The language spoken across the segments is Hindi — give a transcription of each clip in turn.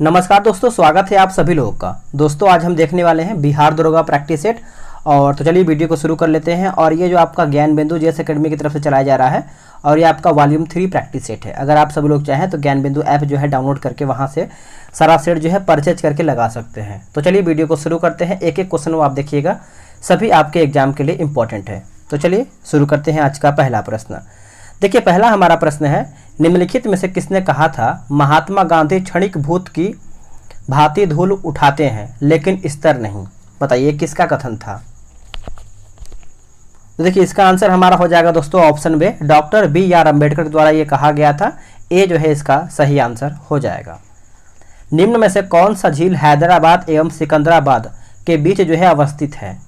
नमस्कार दोस्तों, स्वागत है आप सभी लोगों का। दोस्तों आज हम देखने वाले हैं बिहार दरोगा प्रैक्टिस सेट। और तो चलिए वीडियो को शुरू कर लेते हैं। और ये जो आपका ज्ञान बिंदु जेएस एकेडमी की तरफ से चलाया जा रहा है और ये आपका वॉल्यूम 3 प्रैक्टिस सेट है। अगर आप सभी लोग चाहें तो ज्ञान बिंदु ऐप जो है डाउनलोड करके वहाँ से सारा सेट जो है परचेज करके लगा सकते हैं। तो चलिए वीडियो को शुरू करते हैं। एक एक क्वेश्चन वो आप देखिएगा, सभी आपके एग्जाम के लिए इंपॉर्टेंट है। तो चलिए शुरू करते हैं आज का पहला प्रश्न। देखिए पहला हमारा प्रश्न है, निम्नलिखित में से किसने कहा था महात्मा गांधी क्षणिक भूत की भांति धूल उठाते हैं लेकिन स्तर नहीं। बताइए किसका कथन था। तो देखिए इसका आंसर हमारा हो जाएगा दोस्तों option B, doctor B R. Ambedkar द्वारा ये कहा गया था। ए जो है इसका सही आंसर हो जाएगा। निम्न में से कौन सा झील हैदराबाद एवं सिकंदराबाद के बीच जो है अवस्थित है।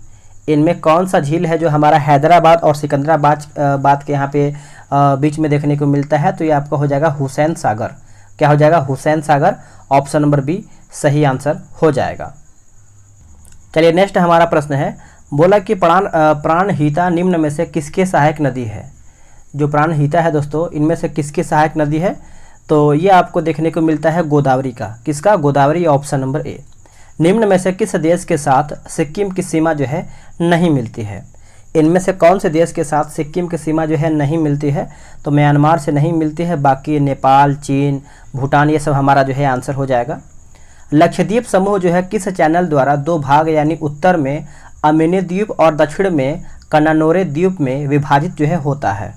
इनमें कौन सा झील है जो हमारा हैदराबाद और सिकंदराबाद के यहाँ पे बीच में देखने को मिलता है। तो ये आपका हो जाएगा हुसैन सागर। क्या हो जाएगा, Hussain Sagar. Option number B सही आंसर हो जाएगा। चलिए नेक्स्ट हमारा प्रश्न है, बोला कि प्राणहिता निम्न में से किसके सहायक नदी है। जो प्राणहिता है दोस्तों इनमें से किसकी सहायक नदी है। तो ये आपको देखने को मिलता है गोदावरी का। किसका, गोदावरी। ऑप्शन नंबर ए। निम्न में से किस देश के साथ सिक्किम की सीमा जो है नहीं मिलती है। इनमें से कौन से देश के साथ सिक्किम की सीमा जो है नहीं मिलती है। तो म्यांमार से नहीं मिलती है, बाकी नेपाल, चीन, भूटान, ये सब हमारा जो है आंसर हो जाएगा। लक्षद्वीप समूह जो है किस चैनल द्वारा दो भाग यानी उत्तर में अमिनी द्वीप और दक्षिण में कन्नानोरे द्वीप में विभाजित जो है होता है।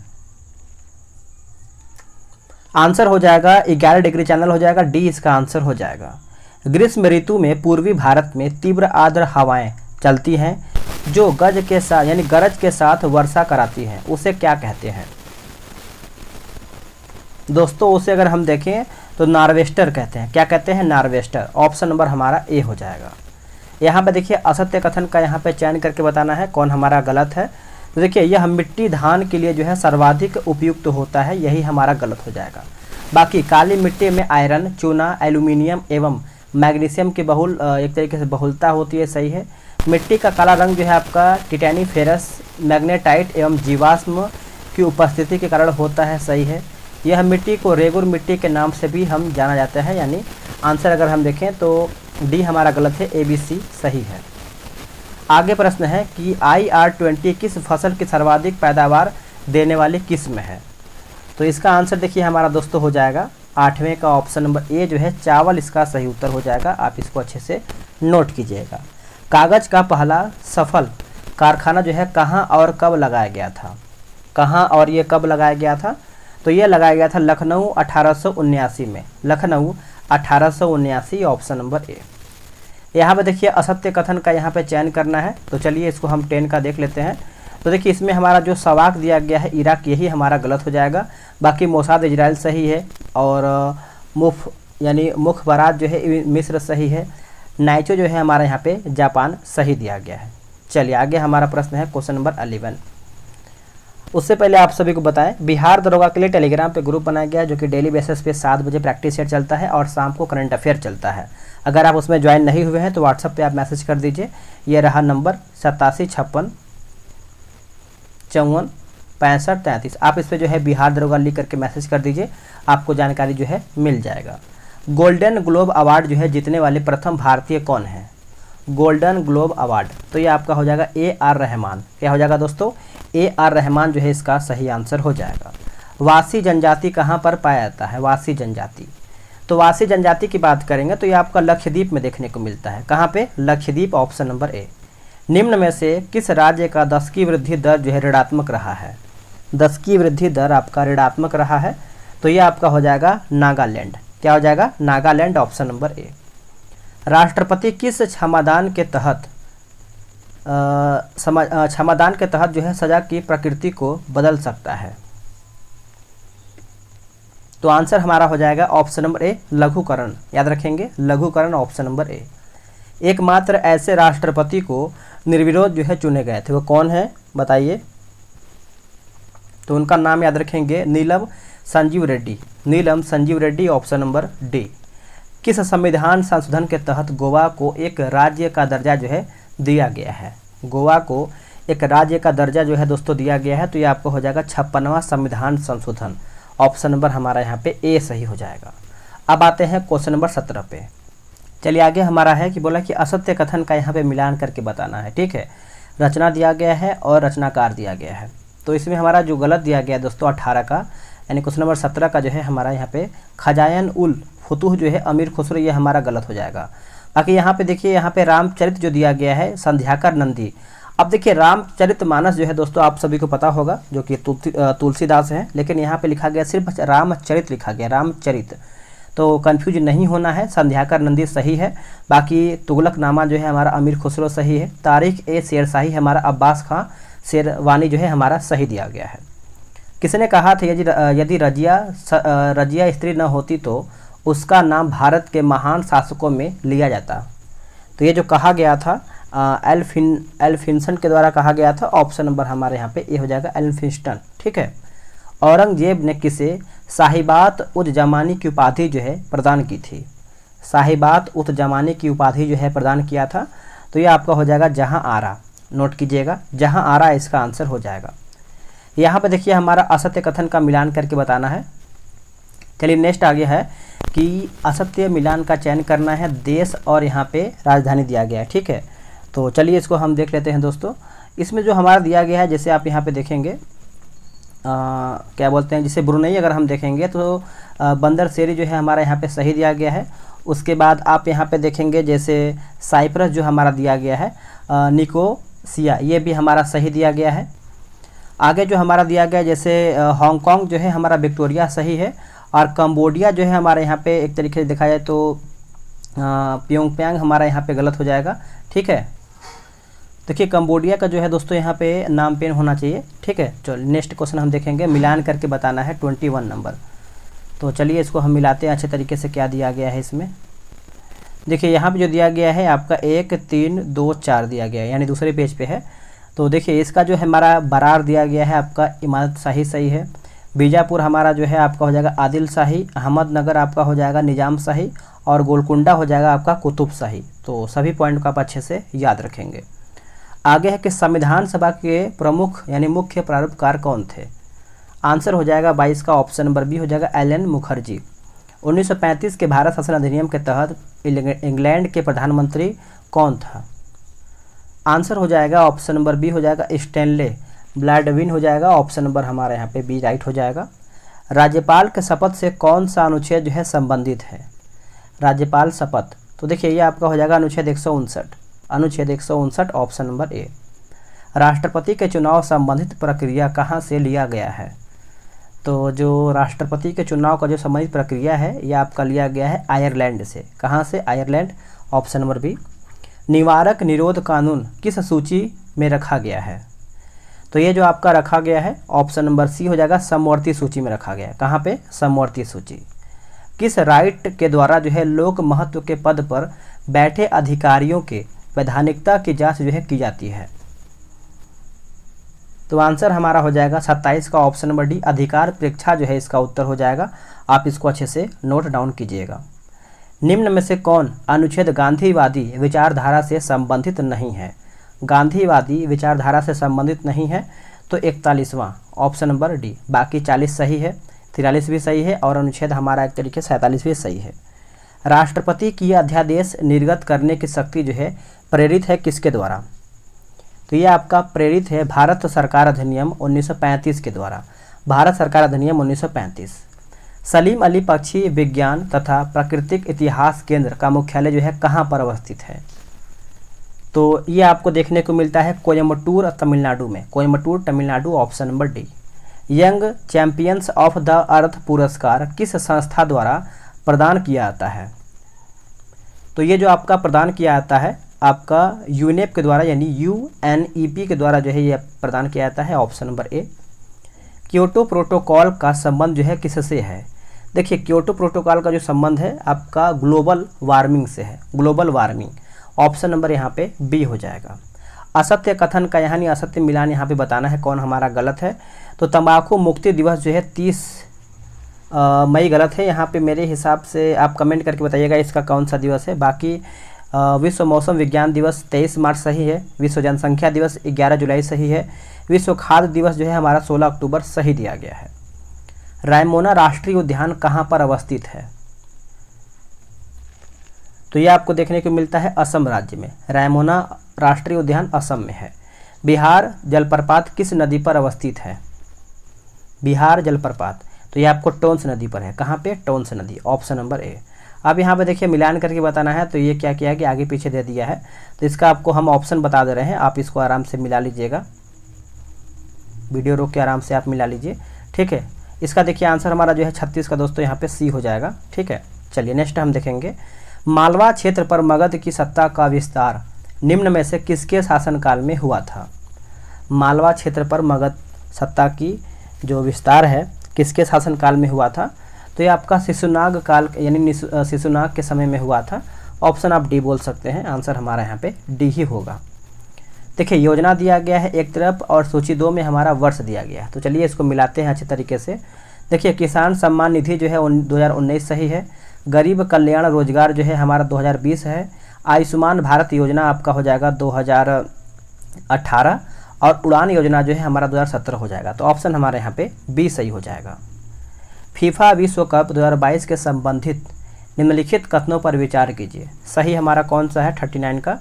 आंसर हो जाएगा 11 डिग्री चैनल हो जाएगा। डी इसका आंसर हो जाएगा। ग्रीष्म ऋतु में पूर्वी भारत में तीव्र आर्द्र हवाएं चलती हैं जो गरज के साथ वर्षा कराती हैं, उसे क्या कहते हैं। दोस्तों उसे अगर हम देखें तो नार्वेस्टर कहते हैं। क्या कहते हैं, नार्वेस्टर। ऑप्शन नंबर हमारा ए हो जाएगा। यहाँ पे देखिए असत्य कथन का यहाँ पे चयन करके बताना है कौन हमारा गलत है। तो देखिए यह मिट्टी धान के लिए जो है सर्वाधिक उपयुक्त होता है, यही हमारा गलत हो जाएगा। बाकी काली मिट्टी में आयरन, चूना, एल्यूमिनियम एवं मैग्नीशियम की एक तरीके से बहुलता होती है, सही है। मिट्टी का काला रंग जो है आपका टिटैनी फेरस, मैग्नेटाइट एवं जीवाश्म की उपस्थिति के कारण होता है, सही है। यह मिट्टी को रेगुर मिट्टी के नाम से भी हम जाना जाता है, यानी आंसर अगर हम देखें तो डी हमारा गलत है, ए बी सी सही है। आगे प्रश्न है कि IR-20 किस फसल की सर्वाधिक पैदावार देने वाली किस्म है। तो इसका आंसर देखिए हमारा दोस्तों हो जाएगा 8वें का ऑप्शन नंबर ए जो है चावल, इसका सही उत्तर हो जाएगा। आप इसको अच्छे से नोट कीजिएगा। कागज़ का पहला सफल कारखाना जो है कहाँ और कब लगाया गया था। कहाँ और ये कब लगाया गया था। तो ये लगाया गया था लखनऊ 1879 में। लखनऊ 1879 ऑप्शन नंबर ए। यहाँ पे देखिए असत्य कथन का यहाँ पे चयन करना है। तो चलिए इसको हम 10 का देख लेते हैं। तो देखिए इसमें हमारा जो सवाक दिया गया है इराक, यही हमारा गलत हो जाएगा। बाकी मोसाद इजराइल सही है और मुखबरात जो है मिस्र सही है। नाइचो जो है हमारा यहाँ पे जापान सही दिया गया है। चलिए आगे हमारा प्रश्न है क्वेश्चन नंबर 11। उससे पहले आप सभी को बताएं बिहार दरोगा के लिए टेलीग्राम पे ग्रुप बनाया गया है जो कि डेली बेसिस पे 7 बजे प्रैक्टिस सेट चलता है और शाम को करंट अफेयर चलता है। अगर आप उसमें ज्वाइन नहीं हुए हैं तो व्हाट्सएप पे आप मैसेज कर दीजिए। ये रहा नंबर 8756546533। आप इस पर जो है बिहार दरोगा लिख करके मैसेज कर दीजिए, आपको जानकारी जो है मिल जाएगा। गोल्डन ग्लोब अवार्ड जो है जीतने वाले प्रथम भारतीय कौन है। गोल्डन ग्लोब अवार्ड, तो ये आपका हो जाएगा A.R. रहमान। क्या हो जाएगा दोस्तों, A.R. रहमान जो है इसका सही आंसर हो जाएगा। वासी जनजाति कहाँ पर पाया जाता है। वासी जनजाति, तो वासी जनजाति की बात करेंगे तो ये आपका लक्षद्वीप में देखने को मिलता है। कहाँ पे, लक्षद्वीप। ऑप्शन नंबर ए। निम्न में से किस राज्य का 10 की वृद्धि दर जो है ऋणात्मक रहा है। 10 की वृद्धि दर आपका ऋणात्मक रहा है, तो ये आपका हो जाएगा नागालैंड। क्या हो जाएगा, नागालैंड। ऑप्शन नंबर ए। राष्ट्रपति किस क्षमादान के तहत जो है सजा की प्रकृति को बदल सकता है। तो आंसर हमारा हो जाएगा ऑप्शन नंबर ए, लघुकरण। याद रखेंगे, लघुकरण। ऑप्शन नंबर ए। एकमात्र ऐसे राष्ट्रपति को निर्विरोध जो है चुने गए थे, वो कौन है बताइए। तो उनका नाम याद रखेंगे, Neelam Sanjiva Reddy. Neelam Sanjiva Reddy. Option number D. किस संविधान संशोधन के तहत गोवा को एक राज्य का दर्जा जो है दिया गया है। गोवा को एक राज्य का दर्जा जो है दोस्तों दिया गया है। तो ये आपको हो जाएगा 56वां संविधान संशोधन। ऑप्शन नंबर हमारा यहाँ पे ए सही हो जाएगा। अब आते हैं क्वेश्चन नंबर 17 पे। चलिए आगे हमारा है कि बोला कि असत्य कथन का यहाँ पे मिलान करके बताना है। ठीक है, रचना दिया गया है और रचनाकार दिया गया है। तो इसमें हमारा जो गलत दिया गया है दोस्तों 18 का, यानी क्वेश्चन नंबर 17 का जो है हमारा यहाँ पे खजायन उल फुतूह जो है अमीर खुसरो, ये हमारा गलत हो जाएगा। बाकी यहाँ पे देखिए, यहाँ पे रामचरित जो दिया गया है संध्याकर नंदी। अब देखिए रामचरित मानस जो है दोस्तों आप सभी को पता होगा, जो कि तुलसीदास है, लेकिन यहाँ पे लिखा गया सिर्फ रामचरित लिखा गया, रामचरित। तो कंफ्यूज नहीं होना है, संध्याकर नंदी सही है। बाकी तुगलकनामा जो है हमारा अमीर खुसरो सही है। तारीख ए शेरशाही हमारा अब्बास खां शेरवानी जो है हमारा सही दिया गया है। किसने कहा था यदि रजिया स्त्री न होती तो उसका नाम भारत के महान शासकों में लिया जाता। तो ये जो कहा गया था एल्फिंस्टन के द्वारा कहा गया था। ऑप्शन नंबर हमारे यहाँ पे ये हो जाएगा एल्फिंस्टन। ठीक है, औरंगजेब ने किसे साहिबात उद जमानी की उपाधि जो है प्रदान की थी? साहिबात उद जमानी की उपाधि जो है प्रदान किया था। तो ये आपका हो जाएगा जहां आरा। नोट कीजिएगा, जहां आरा इसका आंसर हो जाएगा। यहाँ पे देखिए हमारा असत्य कथन का मिलान करके बताना है। चलिए नेक्स्ट आगे है कि असत्य मिलान का चयन करना है। देश और यहाँ पे राजधानी दिया गया है। ठीक है, तो चलिए इसको हम देख लेते हैं दोस्तों। इसमें जो हमारा दिया गया है, जैसे आप यहाँ पे देखेंगे क्या बोलते हैं, जैसे ब्रुनई अगर हम देखेंगे तो बंदर सेरी जो है हमारा यहाँ पे सही दिया गया है। उसके बाद आप यहाँ पे देखेंगे जैसे साइप्रस जो हमारा दिया गया है, निकोसिया, ये भी हमारा सही दिया गया है। आगे जो हमारा दिया गया जैसे हांगकांग जो है हमारा विक्टोरिया सही है। और कंबोडिया जो है हमारे यहाँ पे एक तरीके से देखा जाए तो प्योंगयांग हमारा यहाँ पे गलत हो जाएगा। ठीक है, देखिए कंबोडिया का जो है दोस्तों यहाँ पे नाम पेन होना चाहिए। ठीक है, चलो नेक्स्ट क्वेश्चन हम देखेंगे, मिलान करके बताना है 21 नंबर। तो चलिए इसको हम मिलाते हैं अच्छे तरीके से। क्या दिया गया है इसमें, देखिए यहाँ पे जो दिया गया है आपका 1 3 2 4 दिया गया है, यानी दूसरे पेज पे है। तो देखिए इसका जो है हमारा बरार दिया गया है आपका इमारत शाही सही है। बीजापुर हमारा जो है आपका हो जाएगा आदिल शाही। अहमदनगर आपका हो जाएगा निजाम शाही। और गोलकुंडा हो जाएगा आपका कुतुब शाही। तो सभी पॉइंट को आप अच्छे से याद रखेंगे। आगे है कि संविधान सभा के प्रमुख यानी मुख्य प्रारूपकार कौन थे? आंसर हो जाएगा 22 का ऑप्शन नंबर बी हो जाएगा एलन मुखर्जी। 1935 के भारत शासन अधिनियम के तहत इंग्लैंड के प्रधानमंत्री कौन था? आंसर हो जाएगा ऑप्शन नंबर बी हो जाएगा स्टैनले ब्लैडविन हो जाएगा। ऑप्शन नंबर हमारे यहाँ पे बी राइट हो जाएगा। राज्यपाल के शपथ से कौन सा अनुच्छेद जो है संबंधित है? राज्यपाल शपथ, तो देखिए ये आपका हो जाएगा अनुच्छेद 159। अनुच्छेद 159 ऑप्शन नंबर ए। राष्ट्रपति के चुनाव संबंधित प्रक्रिया कहाँ से लिया गया है? तो जो राष्ट्रपति के चुनाव का जो संबंधित प्रक्रिया है यह आपका लिया गया है आयरलैंड से। कहाँ से? आयरलैंड। Option number B. निवारक निरोध कानून किस सूची में रखा गया है? तो ये जो आपका रखा गया है ऑप्शन नंबर सी हो जाएगा समवर्ती सूची में रखा गया है। कहाँ पे? समवर्ती सूची। किस राइट के द्वारा जो है लोक महत्व के पद पर बैठे अधिकारियों के वैधानिकता की जांच जो है की जाती है? तो आंसर हमारा हो जाएगा 27 का ऑप्शन नंबर डी अधिकार परीक्षा जो है इसका उत्तर हो जाएगा। आप इसको अच्छे से नोट डाउन कीजिएगा। निम्न में से कौन अनुच्छेद गांधीवादी विचारधारा से संबंधित नहीं है? गांधीवादी विचारधारा से संबंधित नहीं है तो 41वां ऑप्शन नंबर डी। बाकी 40 सही है, 43 भी सही है और अनुच्छेद हमारा एक तरीके से 47 भी सही है। राष्ट्रपति की अध्यादेश निर्गत करने की शक्ति जो है प्रेरित है किसके द्वारा? तो ये आपका प्रेरित है भारत सरकार अधिनियम 1935 के द्वारा। भारत सरकार अधिनियम 1935। सलीम अली पक्षी विज्ञान तथा प्राकृतिक इतिहास केंद्र का मुख्यालय जो है कहाँ पर अवस्थित है? तो ये आपको देखने को मिलता है कोयम्बटूर तमिलनाडु में। Coimbatore Tamil Nadu option number D. Young champions of the earth पुरस्कार किस संस्था द्वारा प्रदान किया जाता है? तो ये जो आपका प्रदान किया जाता है आपका यूनेप के द्वारा यानी UNEP के द्वारा जो है ये प्रदान किया जाता है। ऑप्शन नंबर ए। क्योटो प्रोटोकॉल का संबंध जो है किससे है? देखिए क्योटो प्रोटोकॉल का जो संबंध है आपका ग्लोबल वार्मिंग से है। Global warming. ऑप्शन नंबर यहाँ पे बी हो जाएगा। असत्य कथन का यानी असत्य मिलान यहाँ पे बताना है कौन हमारा गलत है। तो तंबाकू मुक्ति दिवस जो है 30 मई गलत है। यहाँ पे मेरे हिसाब से आप कमेंट करके बताइएगा इसका कौन सा दिवस है। बाकी विश्व मौसम विज्ञान दिवस 23 मार्च सही है। विश्व जनसंख्या दिवस 11 जुलाई सही है। विश्व खाद्य दिवस जो है हमारा 16 अक्टूबर सही दिया गया है। रायमोना राष्ट्रीय उद्यान कहाँ पर अवस्थित है? तो ये आपको देखने को मिलता है असम राज्य में, रायमोना राष्ट्रीय उद्यान असम में है। बिहार जलप्रपात किस नदी पर अवस्थित है? बिहार जलप्रपात, तो ये आपको टोंस नदी पर है। कहाँ पे? टोंस नदी, ऑप्शन नंबर ए। अब यहाँ पे देखिए मिलान करके बताना है, तो ये क्या किया है कि आगे पीछे दे दिया है, तो इसका आपको हम ऑप्शन बता दे रहे हैं, आप इसको आराम से मिला लीजिएगा, वीडियो रोक के आराम से आप मिला लीजिए, ठीक है। इसका देखिए आंसर हमारा जो है 36 का दोस्तों यहाँ पे सी हो जाएगा, ठीक है। चलिए नेक्स्ट हम देखेंगे, मालवा क्षेत्र पर मगध की सत्ता का विस्तार निम्न में से किसके शासनकाल में हुआ था? मालवा क्षेत्र पर मगध सत्ता की जो विस्तार है किसके शासनकाल में हुआ था? तो ये आपका शिशुनाग काल यानी शिशुनाग के समय में हुआ था। ऑप्शन आप डी बोल सकते हैं, आंसर हमारा यहाँ पे डी ही होगा। देखिए योजना दिया गया है एक तरफ और सूची 2 में हमारा वर्ष दिया गया है, तो चलिए इसको मिलाते हैं अच्छे तरीके से। देखिए किसान सम्मान निधि जो है 2019 सही है, गरीब कल्याण रोजगार जो है हमारा 2020 है, आयुष्मान भारत योजना आपका हो जाएगा 2018 और उड़ान योजना जो है हमारा 2017 हो जाएगा, तो ऑप्शन हमारे यहाँ पे बी सही हो जाएगा। फीफा विश्व कप 2022 के संबंधित निम्नलिखित कथनों पर विचार कीजिए, सही हमारा कौन सा है 39 का?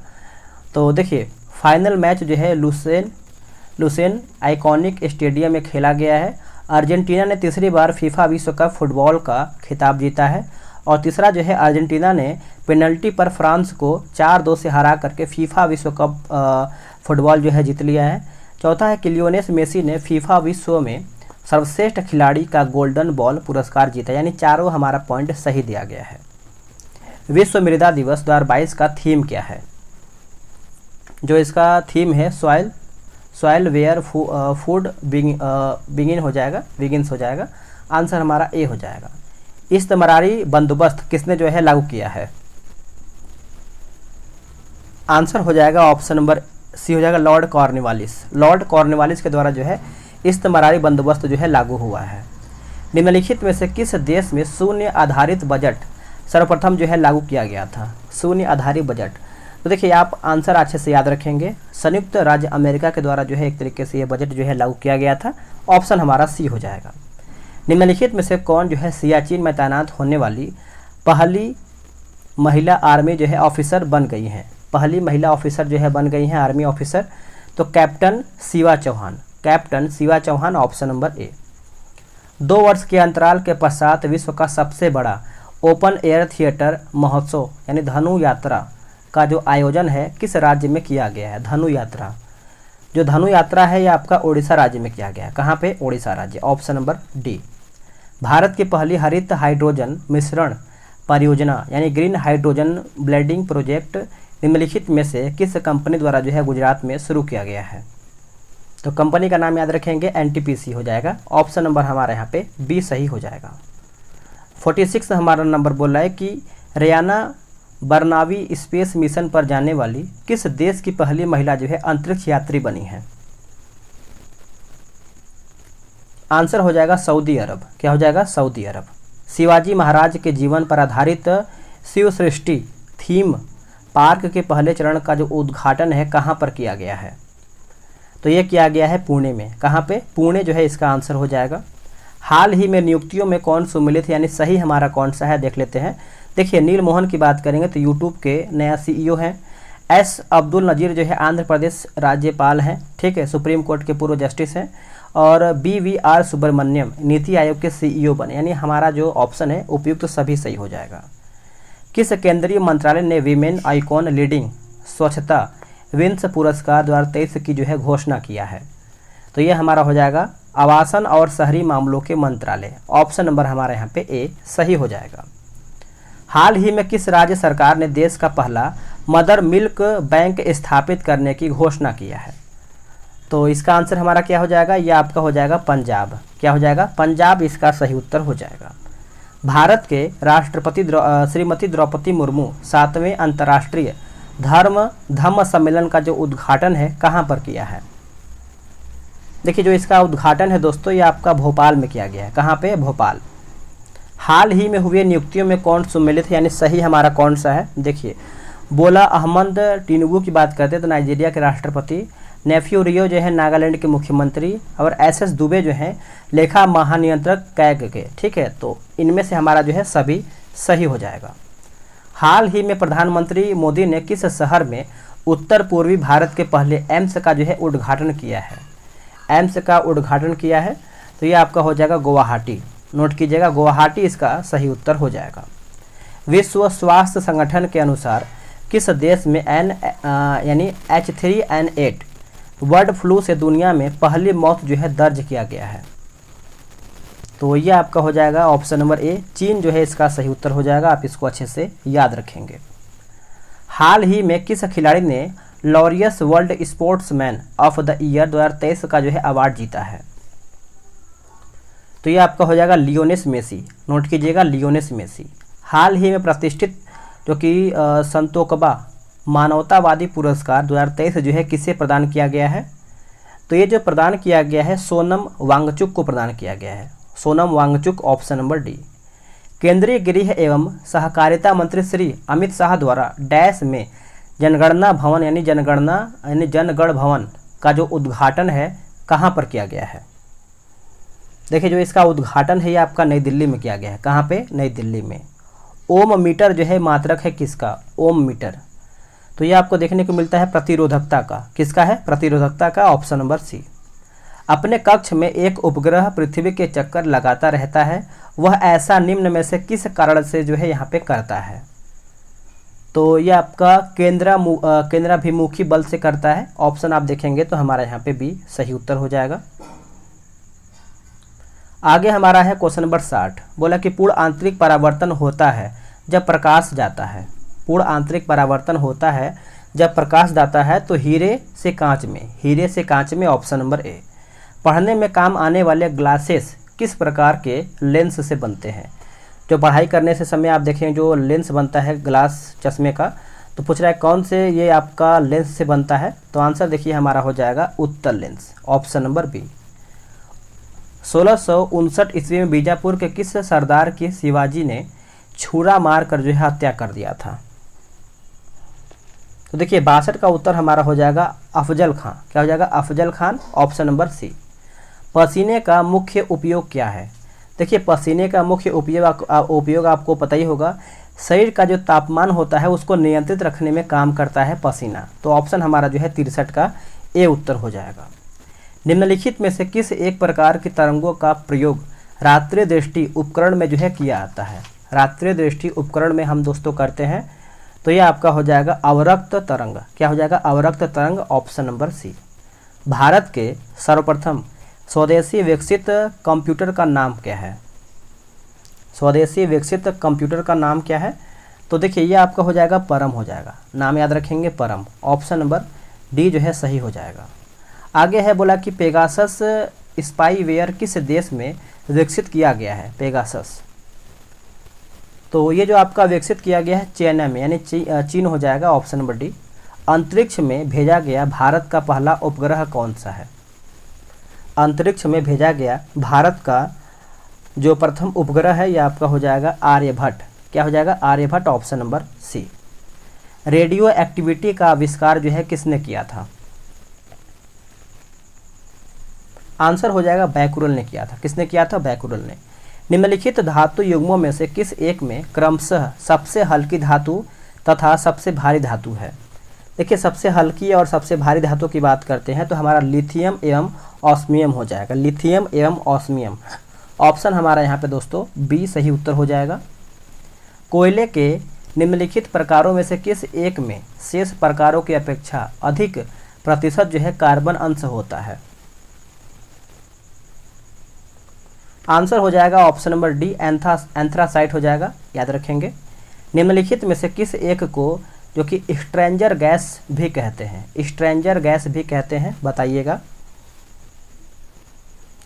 तो देखिए फाइनल मैच जो है लुसेन आइकॉनिक स्टेडियम में खेला गया है। अर्जेंटीना ने तीसरी बार फीफा विश्व कप फुटबॉल का खिताब जीता है, और तीसरा जो है अर्जेंटीना ने पेनल्टी पर फ्रांस को 4-2 से हरा करके फीफा विश्व कप फुटबॉल जो है जीत लिया है। चौथा है कि लियोनेल मेसी ने फीफा विश्व में सर्वश्रेष्ठ खिलाड़ी का गोल्डन बॉल पुरस्कार जीता, यानी चारों हमारा पॉइंट सही दिया गया है। विश्व मृदा दिवस 2022 का थीम क्या है? जो इसका थीम है सॉइल वेयर फूड बिगिंस हो जाएगा, आंसर हमारा ए हो जाएगा। इस्तमरारी बंदोबस्त किसने जो है लागू किया है? आंसर हो जाएगा ऑप्शन नंबर सी हो जाएगा, लॉर्ड कॉर्नवालिस के द्वारा जो है इस्तमरारी बंदोबस्त जो है लागू हुआ है। निम्नलिखित में से किस देश में शून्य आधारित बजट सर्वप्रथम जो है लागू किया गया था? शून्य आधारित बजट, तो देखिए आप आंसर अच्छे से याद रखेंगे, संयुक्त राज्य अमेरिका के द्वारा जो है एक तरीके से ये बजट जो है लागू किया गया था, ऑप्शन हमारा सी हो जाएगा। निम्नलिखित में से कौन जो है सियाचिन में तैनात होने वाली पहली महिला आर्मी जो है ऑफिसर बन गई हैं? पहली महिला ऑफिसर जो है बन गई हैं आर्मी ऑफिसर, तो captain Shiva Chauhan, option number A. 2 वर्ष के अंतराल के पश्चात विश्व का सबसे बड़ा ओपन एयर थिएटर महोत्सव यानी धनु यात्रा का जो आयोजन है किस राज्य में किया गया है? धनु यात्रा है ये आपका उड़ीसा राज्य में किया गया है। कहाँ पे? उड़ीसा राज्य, ऑप्शन नंबर डी। भारत की पहली हरित हाइड्रोजन मिश्रण परियोजना यानी ग्रीन हाइड्रोजन ब्लेंडिंग प्रोजेक्ट निम्नलिखित में से किस कंपनी द्वारा जो है गुजरात में शुरू किया गया है? तो कंपनी का नाम याद रखेंगे, एनटीपीसी हो जाएगा, ऑप्शन नंबर हमारे यहाँ पे बी सही हो जाएगा। 46 हमारा नंबर बोल रहा है कि रियाना बरनावी स्पेस मिशन पर जाने वाली किस देश की पहली महिला जो है अंतरिक्ष यात्री बनी है? आंसर हो जाएगा सऊदी अरब। क्या हो जाएगा? सऊदी अरब। शिवाजी महाराज के जीवन पर आधारित शिव सृष्टि थीम पार्क के पहले चरण का जो उद्घाटन है कहाँ पर किया गया है? तो ये किया गया है पुणे में। कहाँ पे? पुणे जो है इसका आंसर हो जाएगा। हाल ही में नियुक्तियों में कौन सम्मिलित यानी सही हमारा कौन सा है देख लेते हैं। देखिए नील मोहन की बात करेंगे तो यूट्यूब के नया सीईओ हैं। एस अब्दुल नज़ीर जो है आंध्र प्रदेश राज्यपाल हैं, ठीक है, सुप्रीम कोर्ट के पूर्व जस्टिस हैं। और BVR सुब्रमण्यम नीति आयोग के सीईओ बने, यानी हमारा जो ऑप्शन है उपयुक्त सभी सही हो जाएगा। किस केंद्रीय मंत्रालय ने वीमेन आइकॉन लीडिंग स्वच्छता विंस पुरस्कार 2023 की जो है घोषणा किया है? तो ये हमारा हो जाएगा आवासन और शहरी मामलों के मंत्रालय, ऑप्शन नंबर हमारे यहाँ पे ए सही हो जाएगा। हाल ही में किस राज्य सरकार ने देश का पहला मदर मिल्क बैंक स्थापित करने की घोषणा किया है? तो इसका आंसर हमारा क्या हो जाएगा? यह आपका हो जाएगा पंजाब। क्या हो जाएगा? पंजाब इसका सही उत्तर हो जाएगा। भारत के राष्ट्रपति श्रीमती द्रौपदी मुर्मू 7वें अंतर्राष्ट्रीय धम्म सम्मेलन का जो उद्घाटन है कहाँ पर किया है? देखिए जो इसका उद्घाटन है दोस्तों ये आपका भोपाल में किया गया है। कहाँ पे? भोपाल। हाल ही में हुए नियुक्तियों में कौन सम्मिलित है यानी सही हमारा कौन सा है? देखिए बोला अहमद टिनुबू की बात करते हैं तो नाइजीरिया के राष्ट्रपति, नेफ्यू रियो जो है नागालैंड के मुख्यमंत्री, और SS दुबे जो है लेखा महानियंत्रक कैग के, ठीक है। तो इनमें से हमारा जो है सभी सही हो जाएगा। हाल ही में प्रधानमंत्री मोदी ने किस शहर में उत्तर पूर्वी भारत के पहले एम्स का जो है उद्घाटन किया है? एम्स का उद्घाटन किया है, तो ये आपका हो जाएगा गुवाहाटी। नोट कीजिएगा, गुवाहाटी इसका सही उत्तर हो जाएगा। विश्व स्वास्थ्य संगठन के अनुसार किस देश में यानी H3N8 बर्ड फ्लू से दुनिया में पहली मौत जो है दर्ज किया गया है? तो ये आपका हो जाएगा ऑप्शन नंबर ए, चीन जो है इसका सही उत्तर हो जाएगा। आप इसको अच्छे से याद रखेंगे। हाल ही में किस खिलाड़ी ने Laureus world sportsman of the year 2023 का जो है अवार्ड जीता है? तो ये आपका हो जाएगा लियोनेल मेसी। नोट कीजिएगा, लियोनेल मेसी। हाल ही में प्रतिष्ठित जो कि संतोकबा मानवतावादी पुरस्कार 2023 जो है किसे प्रदान किया गया है? तो ये जो प्रदान किया गया है सोनम वांगचुक को प्रदान किया गया है। Sonam Wangchuk, option number D. केंद्रीय गृह एवं सहकारिता मंत्री श्री अमित शाह द्वारा डैश में जनगणना भवन यानी जनगण भवन का जो उद्घाटन है कहाँ पर किया गया है? देखिए, जो इसका उद्घाटन है ये आपका नई दिल्ली में किया गया है। कहाँ पे? नई दिल्ली में। ओम मीटर जो है मात्रक है किसका? ओम मीटर। तो ये आपको देखने को मिलता है प्रतिरोधकता का। किसका है? प्रतिरोधकता का, ऑप्शन नंबर सी। अपने कक्ष में एक उपग्रह पृथ्वी के चक्कर लगाता रहता है, वह ऐसा निम्न में से किस कारण से जो है यहाँ पे करता है? तो ये आपका केंद्राभिमुखी बल से करता है। ऑप्शन आप देखेंगे तो हमारा यहाँ पे बी सही उत्तर हो जाएगा। आगे हमारा है क्वेश्चन नंबर 60। बोला कि पूर्ण आंतरिक परावर्तन होता है जब प्रकाश जाता है। पूर्ण आंतरिक परावर्तन होता है जब प्रकाश जाता है तो हीरे से कांच में, ऑप्शन नंबर ए। पढ़ने में काम आने वाले ग्लासेस किस प्रकार के लेंस से बनते हैं? जो पढ़ाई करने से समय आप देखें जो लेंस बनता है ग्लास चश्मे का, तो पूछ रहा है कौन से ये आपका लेंस से बनता है? तो आंसर देखिए हमारा हो जाएगा उत्तल लेंस, ऑप्शन नंबर बी। 1659 ईस्वी में बीजापुर के किस सरदार की शिवाजी ने छुरा मार कर जो है हत्या कर दिया था? तो देखिए 62 का उत्तर हमारा हो जाएगा अफजल खां। क्या हो जाएगा? Afzal Khan, option number C. पसीने का मुख्य उपयोग क्या है? देखिए पसीने का मुख्य उपयोग आपको पता ही होगा। शरीर का जो तापमान होता है उसको नियंत्रित रखने में काम करता है पसीना। तो ऑप्शन हमारा जो है 63 का ए उत्तर हो जाएगा। निम्नलिखित में से किस एक प्रकार की तरंगों का प्रयोग रात्रि दृष्टि उपकरण में जो है किया जाता है? रात्रि दृष्टि उपकरण में हम दोस्तों करते हैं, तो यह आपका हो जाएगा अवरक्त तरंग। क्या हो जाएगा? अवरक्त तरंग, ऑप्शन नंबर सी। भारत के सर्वप्रथम स्वदेशी विकसित कंप्यूटर का नाम क्या है? स्वदेशी विकसित कंप्यूटर का नाम क्या है? तो देखिए ये आपका हो जाएगा परम हो जाएगा। नाम याद रखेंगे परम, ऑप्शन नंबर डी जो है सही हो जाएगा। आगे है बोला कि पेगासस स्पाईवेयर किस देश में विकसित किया गया है? पेगासस, तो ये जो आपका विकसित किया गया है चाइना में यानी चीन हो जाएगा, ऑप्शन नंबर डी। अंतरिक्ष में भेजा गया भारत का पहला उपग्रह कौन सा है? अंतरिक्ष में भेजा गया भारत का जो प्रथम उपग्रह है यह आपका हो जाएगा आर्यभट्ट। क्या हो जाएगा? Aryabhata, option number C. Radioactivity का आविष्कार जो है किसने किया था? आंसर हो जाएगा बैकुरल ने किया था। किसने किया था? बैकुरल ने। निम्नलिखित धातु युग्मों में से किस एक में क्रमशः सबसे हल्की धातु तथा सबसे भारी धातु है? देखिए सबसे हल्की और सबसे भारी धातु की बात करते हैं तो हमारा लिथियम एवं ऑस्मियम हो जाएगा। लिथियम एवं ऑस्मियम, ऑप्शन हमारा यहाँ पे दोस्तों बी सही उत्तर हो जाएगा। कोयले के निम्नलिखित प्रकारों में से किस एक में शेष प्रकारों की अपेक्षा अधिक प्रतिशत जो है कार्बन अंश होता है? आंसर हो जाएगा ऑप्शन नंबर डी एंथ्रासाइट हो जाएगा, याद रखेंगे। निम्नलिखित में से किस एक को जो कि स्ट्रेंजर गैस भी कहते हैं? स्ट्रेंजर गैस भी कहते हैं, बताइएगा।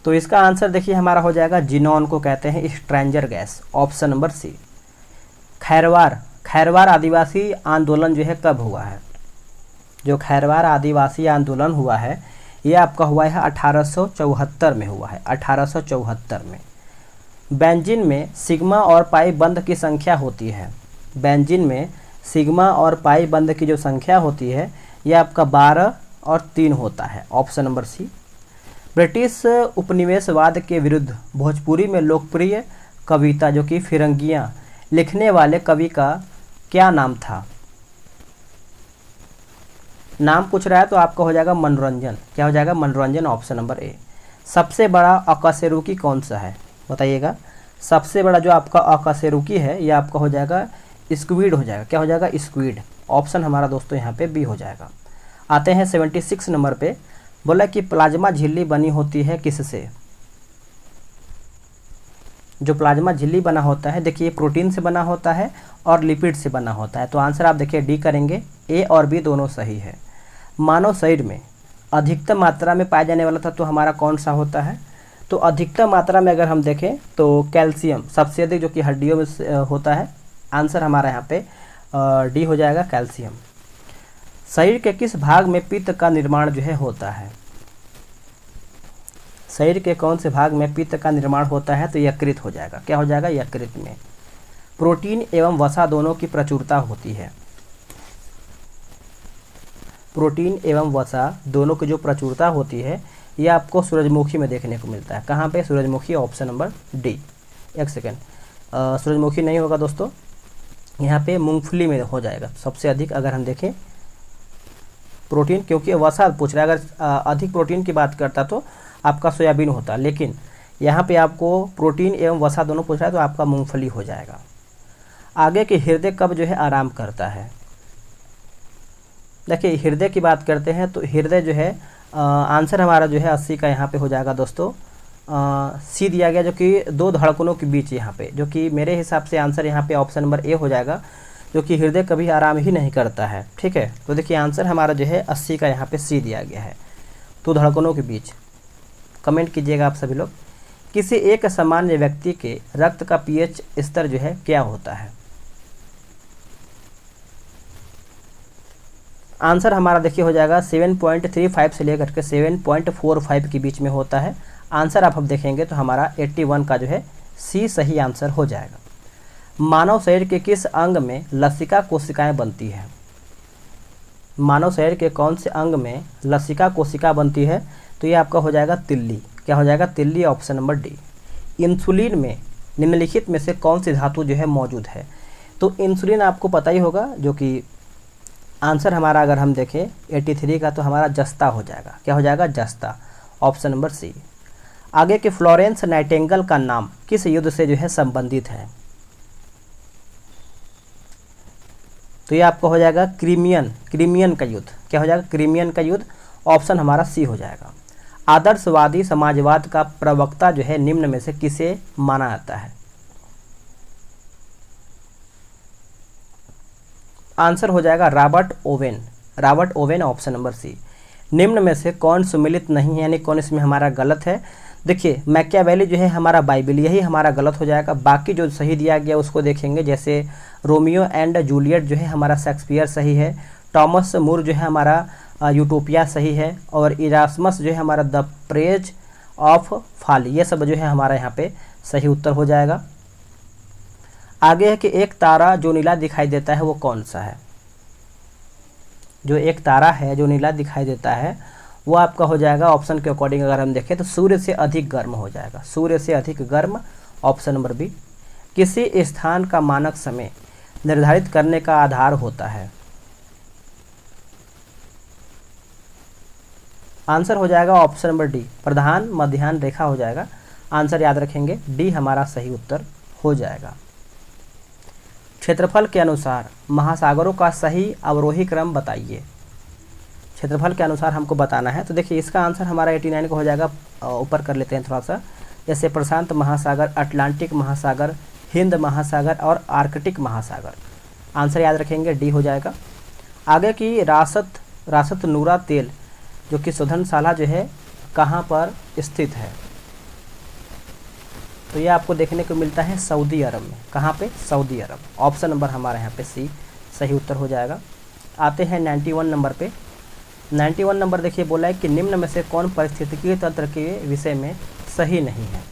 तो इसका आंसर देखिए हमारा हो जाएगा जिनॉन को कहते हैं stranger gas, option number C. Kharwar आदिवासी आंदोलन जो है कब हुआ है? जो खैरवार आदिवासी आंदोलन हुआ है ये आपका हुआ है 1874 में हुआ है, 1874 में। बेंजीन में सिग्मा और पाई बंध की संख्या होती है। बेंजीन में सिग्मा और पाई बंध की जो संख्या होती है यह आपका 12 और 3 होता है, ऑप्शन नंबर सी। ब्रिटिश उपनिवेशवाद के विरुद्ध भोजपुरी में लोकप्रिय कविता जो कि फिरंगियाँ लिखने वाले कवि का क्या नाम था? नाम पूछ रहा है तो आपका हो जाएगा मनोरंजन। क्या हो जाएगा? मनोरंजन, ऑप्शन नंबर ए। सबसे बड़ा अकशेरुकी कौन सा है? बताइएगा। सबसे बड़ा जो आपका अकशेरुकी है ये आपका हो जाएगा स्क्विड हो जाएगा। क्या हो जाएगा? स्क्विड। ऑप्शन हमारा दोस्तों यहाँ पे बी हो जाएगा। आते हैं 76 नंबर पे। बोला कि प्लाज्मा झिल्ली बनी होती है किससे? जो प्लाज्मा झिल्ली बना होता है देखिए प्रोटीन से बना होता है और लिपिड से बना होता है। तो आंसर आप देखिए डी करेंगे। ए और बी दोनों सही है। मानव शरीर में अधिकतम मात्रा में पाया जाने वाला तत्व तो हमारा कौन सा होता है? तो अधिकतम मात्रा में अगर हम देखें तो कैल्शियम सबसे अधिक जो कि हड्डियों में होता है। आंसर हमारा यहाँ पे डी हो जाएगा, कैल्शियम। शरीर के किस भाग में पित्त का निर्माण जो है होता है? शरीर के कौन से भाग में पित्त का निर्माण होता है? तो यकृत हो जाएगा। क्या हो जाएगा? यकृत में। प्रोटीन एवं वसा दोनों की प्रचुरता होती है। प्रोटीन एवं वसा दोनों की जो प्रचुरता होती है ये आपको सूरजमुखी में देखने को मिलता है। कहाँ पे? सूरजमुखी, ऑप्शन नंबर डी। एक सेकेंड, सूरजमुखी नहीं होगा दोस्तों, यहाँ पे मूंगफली में हो जाएगा सबसे अधिक। अगर हम देखें प्रोटीन, क्योंकि वसा पूछ रहा है, अगर अधिक प्रोटीन की बात करता तो आपका सोयाबीन होता, लेकिन यहाँ पे आपको प्रोटीन एवं वसा दोनों पूछ रहा है तो आपका मूंगफली हो जाएगा। आगे कि हृदय कब जो है आराम करता है? देखिए हृदय की बात करते हैं तो हृदय जो है आंसर हमारा जो है 80 का यहाँ पे हो जाएगा दोस्तों। सी दिया गया जो कि दो धड़कनों के बीच यहाँ पे, जो कि मेरे हिसाब से आंसर यहाँ पे ऑप्शन नंबर ए हो जाएगा, जो कि हृदय कभी आराम ही नहीं करता है। ठीक है, तो देखिए आंसर हमारा जो है 80 का यहाँ पे सी दिया गया है, दो धड़कनों के बीच। कमेंट कीजिएगा आप सभी लोग। किसी एक सामान्य व्यक्ति के रक्त का पीएच स्तर जो है क्या होता है? आंसर हमारा देखिए हो जाएगा 7.35 से लेकर के 7.45 के बीच में होता है। आंसर आप हम देखेंगे तो हमारा 81 का जो है सी सही आंसर हो जाएगा। मानव शरीर के किस अंग में लसिका कोशिकाएं बनती है? मानव शरीर के कौन से अंग में लसिका कोशिका बनती है? तो ये आपका हो जाएगा तिल्ली। क्या हो जाएगा? तिल्ली, ऑप्शन नंबर डी। इंसुलिन में निम्नलिखित में से कौन सी धातु जो है मौजूद है? तो इंसुलिन आपको पता ही होगा, जो कि आंसर हमारा अगर हम देखें 83 का तो हमारा जस्ता हो जाएगा। क्या हो जाएगा? जस्ता, ऑप्शन नंबर सी। आगे के फ्लोरेंस नाइटिंगेल का नाम किस युद्ध से जो है संबंधित है? तो ये आपको हो जाएगा क्रीमियन का युद्ध। क्या हो जाएगा? क्रीमियन का युद्ध, ऑप्शन हमारा सी हो जाएगा। आदर्शवादी समाजवाद का प्रवक्ता जो है निम्न में से किसे माना जाता है? आंसर हो जाएगा Robert Owen, option number C. निम्न में से कौन सुमिलित नहीं है, यानी कौन इसमें हमारा गलत है? देखिए मैकियावेली जो है हमारा बाइबिल, यही हमारा गलत हो जाएगा। बाकी जो सही दिया गया उसको देखेंगे, जैसे रोमियो एंड जूलियट जो है हमारा शेक्सपियर सही है। टॉमस मूर जो है हमारा यूटोपिया सही है। और इरास्मस जो है हमारा द प्रेज ऑफ फॉली, ये सब जो है हमारा यहाँ पे सही उत्तर हो जाएगा। आगे है कि एक तारा जो नीला दिखाई देता है वो कौन सा है? जो एक तारा है जो नीला दिखाई देता है वो आपका हो जाएगा, ऑप्शन के अकॉर्डिंग अगर हम देखें तो सूर्य से अधिक गर्म हो जाएगा। सूर्य से अधिक गर्म, ऑप्शन नंबर बी। किसी स्थान का मानक समय निर्धारित करने का आधार होता है? आंसर हो जाएगा ऑप्शन नंबर डी, प्रधान मध्याह्न रेखा हो जाएगा। आंसर याद रखेंगे, डी हमारा सही उत्तर हो जाएगा। क्षेत्रफल के अनुसार महासागरों का सही अवरोही क्रम बताइए। क्षेत्रफल के अनुसार हमको बताना है, तो देखिए इसका आंसर हमारा 89 का हो जाएगा। ऊपर कर लेते हैं थोड़ा सा, जैसे प्रशांत महासागर, अटलांटिक महासागर, हिंद महासागर और आर्कटिक महासागर। आंसर याद रखेंगे, डी हो जाएगा। आगे की रासत नूरा तेल जो कि शोधनशाला जो है कहाँ पर स्थित है? तो ये आपको देखने को मिलता है सऊदी अरब में। कहाँ पे? सऊदी अरब। ऑप्शन नंबर हमारा यहाँ पे सी सही उत्तर हो जाएगा। आते हैं 91 नंबर पे। 91 नंबर देखिए बोला है कि निम्न में से कौन पारिस्थितिकी तंत्र के विषय में सही नहीं है?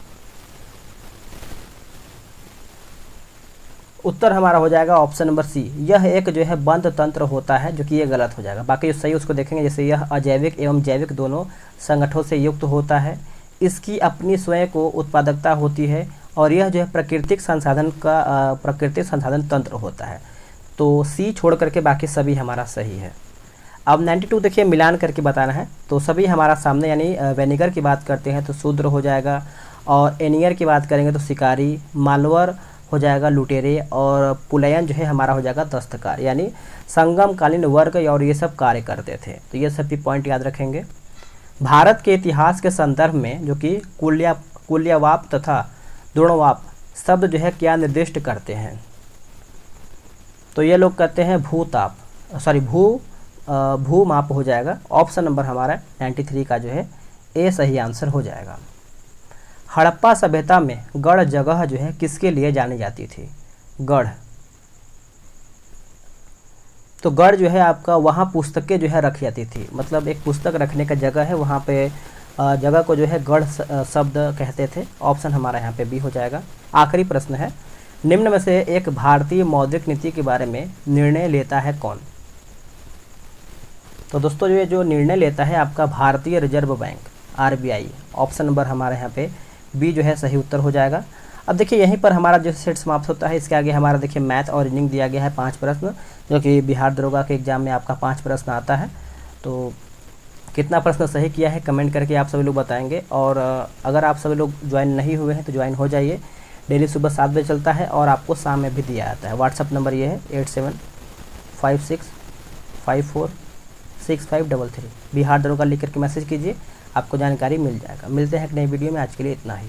उत्तर हमारा हो जाएगा ऑप्शन नंबर सी, यह एक जो है बंद तंत्र होता है, जो कि ये गलत हो जाएगा। बाकी जो सही उसको देखेंगे, जैसे यह अजैविक एवं जैविक दोनों संगठनों से युक्त होता है, इसकी अपनी स्वयं को उत्पादकता होती है और यह जो है प्राकृतिक संसाधन तंत्र होता है। तो सी छोड़ करके बाकी सभी हमारा सही है। अब 92 देखिए मिलान करके बताना है, तो सभी हमारा सामने, यानी वेनिगर की बात करते हैं तो शूद्र हो जाएगा, और एनियर की बात करेंगे तो शिकारी, मालवर हो जाएगा लुटेरे, और पुलयन जो है हमारा हो जाएगा दस्तकार, यानी संगमकालीन वर्ग और ये सब कार्य करते थे। तो ये सभी पॉइंट याद रखेंगे। भारत के इतिहास के संदर्भ में जो कि कुल्यवाप तथा द्रोणवाप शब्द जो है क्या निर्दिष्ट करते हैं, तो ये लोग कहते हैं भूताप, सॉरी भूमाप हो जाएगा। ऑप्शन नंबर हमारा 93 का जो है ए सही आंसर हो जाएगा। हड़प्पा सभ्यता में गढ़ जगह जो है किसके लिए जानी जाती थी? गढ़, तो गढ़ जो है आपका वहाँ पुस्तकें जो है रखी जाती थी, मतलब एक पुस्तक रखने का जगह है, वहाँ पे जगह को जो है गढ़ शब्द कहते थे। ऑप्शन हमारा यहाँ पे बी हो जाएगा। आखिरी प्रश्न है, निम्न में से एक भारतीय मौद्रिक नीति के बारे में निर्णय लेता है कौन? तो दोस्तों ये जो निर्णय लेता है आपका भारतीय reserve bank, RBI. Option number हमारे यहाँ पे बी जो है सही उत्तर हो जाएगा। अब देखिए यहीं पर हमारा जो सेट समाप्त होता है। इसके आगे हमारा देखिए मैथ और रीजनिंग दिया गया है 5 प्रश्न, जो कि बिहार दरोगा के एग्जाम में आपका 5 प्रश्न आता है। तो कितना प्रश्न सही किया है कमेंट करके आप सभी लोग बताएंगे। और अगर आप सभी लोग ज्वाइन नहीं हुए हैं तो ज्वाइन हो जाइए। डेली सुबह 7 बजे चलता है और आपको शाम में भी दिया जाता है। व्हाट्सअप नंबर ये है 8756546533। बिहार दरोगा लिख करके मैसेज कीजिए, आपको जानकारी मिल जाएगा। मिलते हैं एक नई वीडियो में, आज के लिए इतना ही।